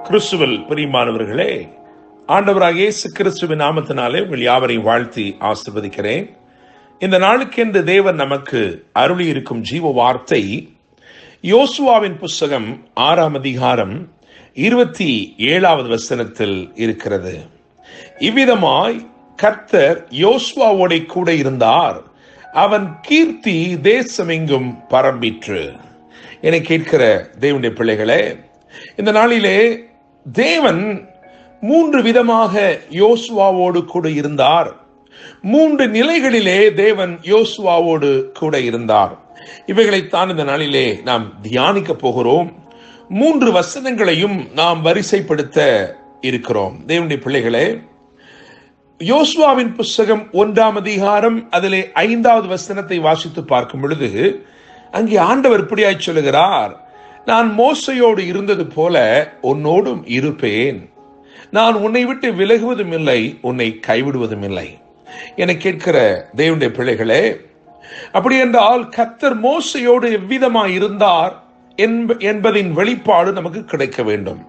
கிறிஸ்துவில் பிரியமானவர்களே, ஆண்டவராகிய இயேசு கிறிஸ்துவின் நாமத்தினாலே உங்கள் யாவரையும் வாழ்த்தி ஆசீர்வதிக்கிறேன். இந்த நாளுக்கென்று தேவன் நமக்கு அருளி இருக்கும் ஜீவ வார்த்தை யோசுவாவின் புஸ்தகம் 6ஆம் அதிகாரம் 27வது வசனத்தில் இருக்கிறது. இவ்விதமாய் கர்த்தர் யோசுவாவோட கூட இருந்தார், அவன் கீர்த்தி தேசமெங்கும் பரம்பிற்று. என கேட்கிற தேவனுடைய பிள்ளைகளே, இந்த நாளிலே தேவன் 3 விதமாக யோசுவாவோடு கூட இருந்தார். 3 நிலைகளிலே தேவன் யோசுவாவோடு கூட இருந்தார். இவைகளைத்தான் இந்த நாளிலே நாம் தியானிக்க போகிறோம். 3 வசனங்களையும் நாம் வரிசைப்படுத்த இருக்கிறோம். தேவனுடைய பிள்ளைகளே, யோசுவாவின் புஸ்தகம் 1ஆம் அதிகாரம் அதிலே 5வது வசனத்தை வாசித்து பார்க்கும் பொழுது அங்கே ஆண்டவர் இப்படியாய் சொல்லுகிறார், நான் மோசையோடு இருந்தது போல உன்னோடும் இருப்பேன், நான் உன்னை விட்டு விலகுவதும் இல்லை, உன்னை கைவிடுவதும் இல்லை. என கேட்கிற தேவனுடைய பிள்ளைகளே, அப்படி என்றால் கர்த்தர் மோசையோடு எவ்விதமாய் இருந்தார் என்பதின் வெளிப்பாடு நமக்கு கிடைக்க வேண்டும்.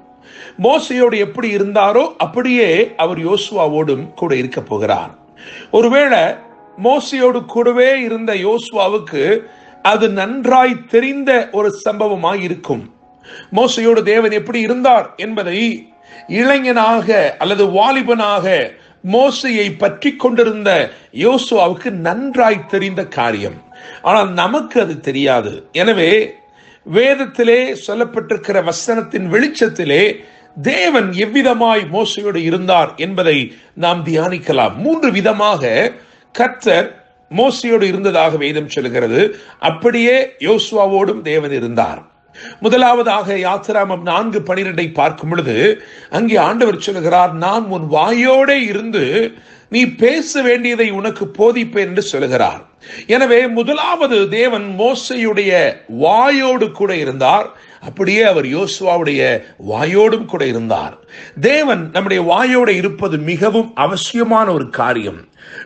மோசையோடு எப்படி இருந்தாரோ அப்படியே அவர் யோசுவாவோடும் கூட இருக்க போகிறார். ஒருவேளை மோசையோடு கூடவே இருந்த யோசுவாவுக்கு அது நன்றாய் தெரிந்த ஒரு சம்பவமாய் இருக்கும். மோசையோடு தேவன் எப்படி இருந்தார் என்பதை இளைஞனாக அல்லது வாலிபனாக மோசையை பற்றி கொண்டிருந்த யோசுவாவுக்கு நன்றாய் தெரிந்த காரியம். ஆனால் நமக்கு அது தெரியாது. எனவே வேதத்திலே சொல்லப்பட்டிருக்கிற வசனத்தின் வெளிச்சத்திலே தேவன் எவ்விதமாய் மோசையோடு இருந்தார் என்பதை நாம் தியானிக்கலாம். 3 விதமாக கர்த்தர் மோசையோடு இருந்ததாக வேதம் சொல்கிறது. அப்படியே யோசுவாவோடும் தேவன் இருந்தார். முதலாவதாக யாத்திராமம் 4:12 பார்க்கும் பொழுது அங்கே ஆண்டவர் சொல்லுகிறார், நான் உன் வாயோட இருந்து நீ பேச வேண்டியதை உனக்கு போதிப்பேன் என்று சொல்லுகிறார். எனவே முதலாவது தேவன் மோசையுடைய வாயோடு கூட இருந்தார், அப்படியே அவர் யோசுவாவுடைய வாயோடும் கூட இருந்தார். தேவன் நம்முடைய வாயோடு இருப்பது மிகவும் அவசியமான ஒரு காரியம்.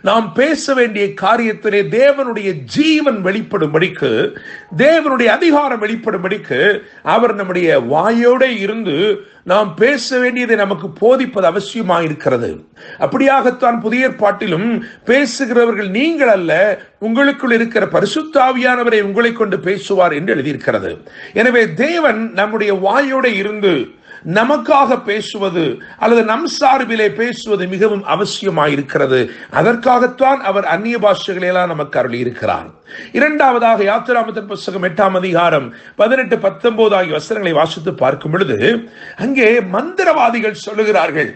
நாம் பேச வேண்டிய காரியத்திலே தேவனுடைய ஜீவன் வெளிப்படும்படிக்கு, தேவனுடைய அதிகாரம் வெளிப்படும்படிக்கு அவர் நம்முடைய வாயோட இருந்து நாம் பேச வேண்டியதை நமக்கு போதிப்பது அவசியமாக இருக்கிறது. அப்படியாகத்தான் புதிய ஏற்பாட்டிலும் பேசுகிறவர்கள் நீங்கள் அல்ல, உங்களுக்குள் இருக்கிற பரிசுத்த ஆவியானவரை உங்களை கொண்டு பேசுவார் என்று எழுதியிருக்கிறது. எனவே தேவன் நம்முடைய வாயோட இருந்து நமக்காக பேசுவது அல்லது நம் சார்பிலே பேசுவது மிகவும் அவசியமாயிருக்கிறது. அதற்காகத்தான் அவர் அந்நிய பாஷைகளை எல்லாம் நமக்கு அருளி இருக்கிறார். இரண்டாவதாக யாத்திராமத்தின் புஸ்தகம் 8ஆம் அதிகாரம் 18-19 ஆகிய வசனங்களை வாசித்து பார்க்கும் பொழுது அங்கே மந்திரவாதிகள் சொல்லுகிறார்கள்,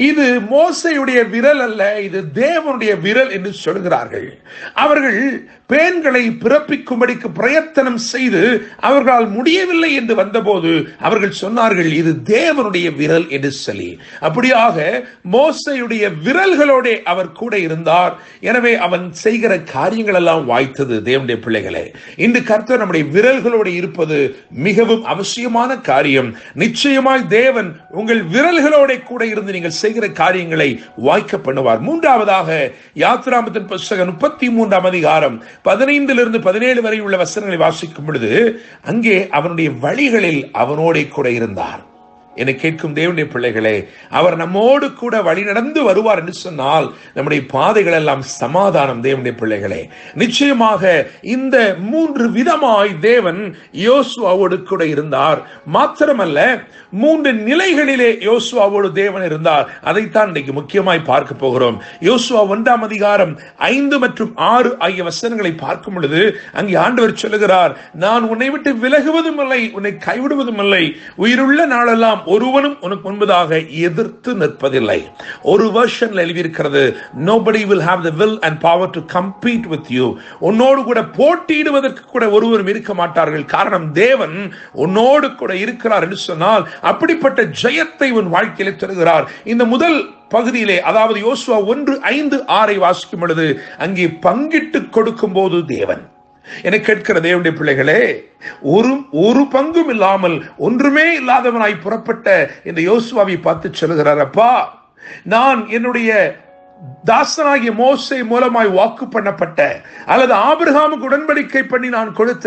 இது மோசையுடைய விரல் அல்ல, இது தேவனுடைய விரல் என்று சொல்கிறார்கள். அவர்கள் பேன்களை பிறப்பிக்கும்படிக்கு பிரயத்தனம் செய்து அவர்களால் முடியவில்லை என்று வந்தபோது அவர்கள் சொன்னார்கள், இது தேவனுடைய விரல் என்று சொல்லி. அப்படியாக மோசையுடைய விரல்களோட அவர் கூட இருந்தார். எனவே அவன் செய்கிற காரியங்கள் எல்லாம் வாய்த்தது. தேவனுடைய பிள்ளைகளே, இன்று கர்த்தர் நம்முடைய விரல்களோடு இருப்பது மிகவும் அவசியமான காரியம். நிச்சயமாய் தேவன் உங்கள் விரல்களோட கூட இருந்து நீங்கள் செய்கிற காரியங்களை வாய்க்க பண்ணுவார். மூன்றாவதாக யாத்திராமத்தின் புஸ்தகம் 33ஆம் அதிகாரம் 15-17 வரை உள்ள வசனங்களை வாசிக்கும் பொழுது அங்கே அவனுடைய வழிகளில் அவனோட கூட இருந்தார். என கேட்கும் தேவனுடைய பிள்ளைகளே, அவர் நம்மோடு கூட வழி நடந்து வருவார் என்று சொன்னால் நம்முடைய பாதைகள் எல்லாம் சமாதானம். தேவனுடைய பிள்ளைகளே, நிச்சயமாக இந்த 3 விதமாய் தேவன் யோசுவாவோடு கூட இருந்தார். மாத்திரமல்ல, 3 நிலைகளிலே யோசுவாவோடு தேவன் இருந்தார். அதைத்தான் இன்றைக்கு முக்கியமாய் பார்க்க போகிறோம். யோசுவா 1ஆம் அதிகாரம் 5 மற்றும் 6 ஆகிய வசனங்களை பார்க்கும் பொழுது அங்கே ஆண்டவர் சொல்லுகிறார், நான் உன்னை விட்டு விலகுவதும் இல்லை, உன்னை கைவிடுவதும் இல்லை, உயிருள்ள நாளெல்லாம் ஒருவனும் உனக்கு முன்பதாக எதிர்த்து நிற்பதில்லை. ஒரு வெர்ஷன்ல எழுதியிருக்கிறது, nobody will have the will and power to compete with you. உன்னோடு கூட போட்டியிடுவதற்கு கூட ஒருவரும் இருக்க மாட்டார்கள். காரணம், தேவன் உன்னோடு கூட இருக்கிறார் என்று சொன்னால் அப்படிப்பட்ட ஜெயத்தை உன் வாழ்க்கையிலே தருகிறார். இந்த முதல் பகுதியிலே, அதாவது யோசுவா 1:5-6 வாசிக்கும் பொழுது அங்கே பங்கிட்டு கொடுக்கும் போது தேவன், என கேட்கிற தேவனுடைய பிள்ளைகளே, ஒரு பங்கும் இல்லாமல் ஒன்றுமே இல்லாதவனாய் புறப்பட்ட இந்த யோசுவாவை பார்த்து சொல்லுகிறார், அப்பா, நான் என்னுடைய தாசனாகிய மோசே மூலமாய் வாக்கு பண்ணப்பட்ட அல்லது ஆபிரகாமுக்கு உடன்படிக்கை பண்ணி நான் கொடுத்த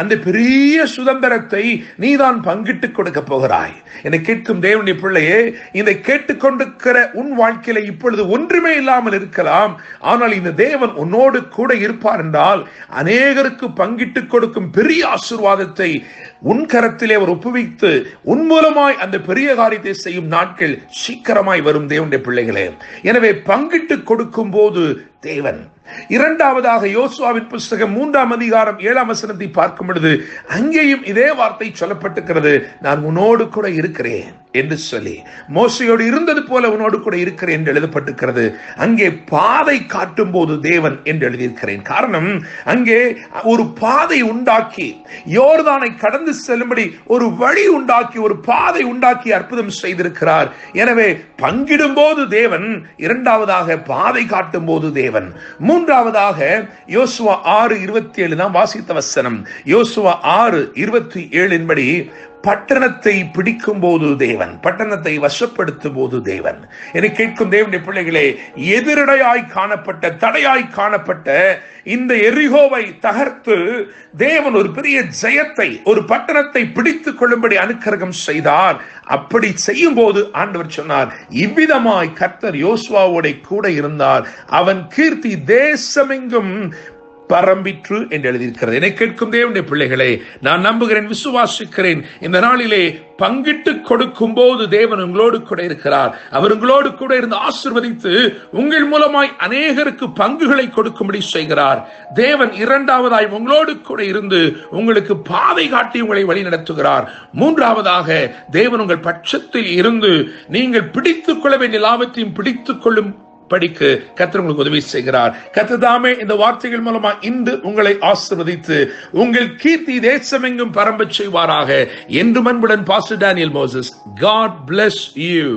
அந்த பெரிய சுதந்திரத்தை நீதான் பங்கிட்டு கொடுக்க போகிறாய். என்னை கேட்கும் தேவனுடைய பிள்ளையே, இதை கேட்டுக்கொண்டிருக்கிற உன் வாழ்க்கையில இப்பொழுது ஒன்றுமே இல்லாமல் இருக்கலாம். ஆனால் இந்த தேவன் உன்னோடு கூட இருப்பார் என்றால் அநேகருக்கு பங்கிட்டு கொடுக்கும் பெரிய ஆசீர்வாதத்தை உன் கரத்திலே அவர் ஒப்புவித்து உன் மூலமாய் அந்த பெரிய காரியத்தை செய்யும் நாட்கள் சீக்கிரமாய் வரும் தேவனுடைய பிள்ளைகளே. எனவே பங்கிட்டு கொடுக்கும் போது தேவன். இரண்டாவதாக யோசுவாவின் புஸ்தகம் 3ஆம் அதிகாரம் 7ஆம் வசனத்தை பார்க்கும் பொழுது அங்கேயும் இதே வார்த்தை சொல்லப்பட்டிருக்கிறது. நான் உன்னோடு கூட இருக்கிறேன் என்று சொல்லி, மோசையோடு இருந்தது போல உன்னோடு கூட இருக்கிறேன் என்று எழுதப்பட்டிருக்கிறது. அங்கே பாதை காட்டும் போது தேவன் என்று எழுதியிருக்கிறேன். காரணம், அங்கே ஒரு பாதை உண்டாக்கி யோர்தானை கடந்து செல்லும்படி ஒரு வழி உண்டாக்கி ஒரு பாதை உண்டாக்கி அற்புதம் செய்திருக்கிறார். எனவே பங்கிடும் போது தேவன், இரண்டாவதாக பாதை காட்டும் போது தேவன், மூன்றாவதாக யோசுவா 6:27 தான் வாசித்த வசனம். யோசுவா 6:27 படி பட்டணத்தை பிடிக்கும் போது தேவன், பட்டணத்தை வசப்படுத்தும் போது தேவன். என்னை கேட்கும் தேவனுடைய பிள்ளைகளே, எதிரடையாய் காணப்பட்ட, தடையாய் காணப்பட்ட இந்த எரிகோவை தகர்த்து தேவன் ஒரு பெரிய ஜெயத்தை, ஒரு பட்டணத்தை பிடித்துக் கொள்ளும்படி அனுக்கிரகம் செய்தார். அப்படி செய்யும் போது ஆண்டவர் சொன்னார், இவ்விதமாய் கர்த்தர் யோசுவாவோட கூட இருந்தார், அவன் கீர்த்தி தேசமெங்கும் பரம்பிற்று என்று எழுதியிருக்கிறது. என்னை கேட்கும் தேவனுடைய பிள்ளைகளே, நான் நம்புகிறேன், விசுவாசிக்கிறேன், இந்த நாளிலே பங்கிட்டு கொடுக்கும் போது தேவன் உங்களோடு கூட இருக்கிறார். அவர் உங்களோடு கூட இருந்து ஆசீர்வதித்து உங்கள் மூலமாய் அநேகருக்கு பங்குகளை கொடுக்கும்படி செய்கிறார். தேவன் இரண்டாவதாய் உங்களோடு கூட இருந்து உங்களுக்கு பாதை காட்டி உங்களை வழி நடத்துகிறார். மூன்றாவதாக தேவன் உங்கள் பட்சத்தில் இருந்து நீங்கள் பிடித்துக் கொள்ள வேண்டிய லாபத்தையும் பிடித்துக் கொள்ளும் படிக்கு கர்த்தர் உங்களுக்கு உதவி செய்கிறார். கர்த்தர் தாமே இந்த வார்த்தைகள் மூலமா இன்று உங்களை ஆசீர்வதித்து உங்கள் கீர்த்தி தேசமெங்கும் பரம்பச் செய்வாராக. என்று அன்புடன் pastor Daniel Moses. God bless you.